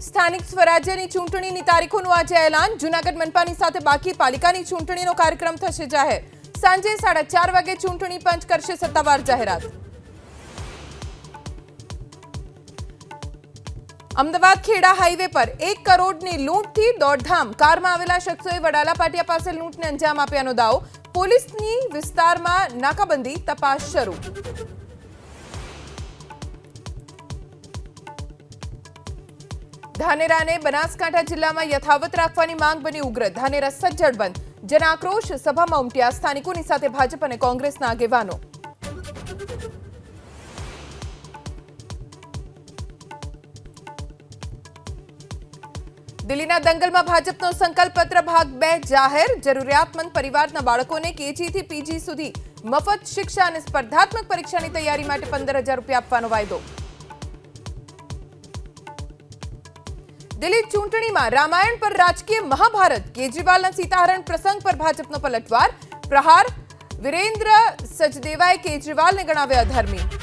સ્થાનિક સ્વરાજ્યની ચૂંટણીની તારીખોનું આજે એલાન. જૂનાગઢ મનપાની સાથે બાકી પાલિકાની ચૂંટણીનો કાર્યક્રમ થશે જાહેર. સાંજે 4:30 વાગે ચૂંટણી પંચ કરશે સત્તાવાર જાહેરાત. અમદાવાદ ખેડા હાઈવે પર 1 કરોડની લૂંટથી દોડધામ. કારમાં આવેલા શખ્સોએ વડાલા પાટિયા પાસે લૂંટને અંજામ આપ્યાનો દાવો. પોલીસની વિસ્તારમાં નાકાબંધી, તપાસ શરૂ. ધાનેરાને બનાસકાંઠા જિલ્લામાં યથાવત રાખવાની માંગ બની ઉગ્ર. ધાનેરા સજ્જડ બંધ. જનાક્રોશ સભામાં ઉમટ્યા સ્થાનિકોની સાથે ભાજપ અને કોંગ્રેસના આગેવાનો. દિલ્હીના દંગલમાં ભાજપનો સંકલ્પ પત્ર ભાગ 2 જાહેર. જરૂરિયાતમંદ પરિવારના બાળકોને કેજી થી પીજી સુધી મફત શિક્ષા અને સ્પર્ધાત્મક પરીક્ષાની તૈયારી માટે 15,000 રૂપિયા આપવાનો વાયદો. દિલ્હી ચૂંટણીમાં રામાયણ પર રાજકીય મહાભારત. કેજરીવાલના સીતાહરણ પ્રસંગ પર ભાજપનો પલટવાર. પ્રહાર. વિરેન્દ્ર સચદેવાએ કેજરીવાલને ગણાવ્યા અધર્મી.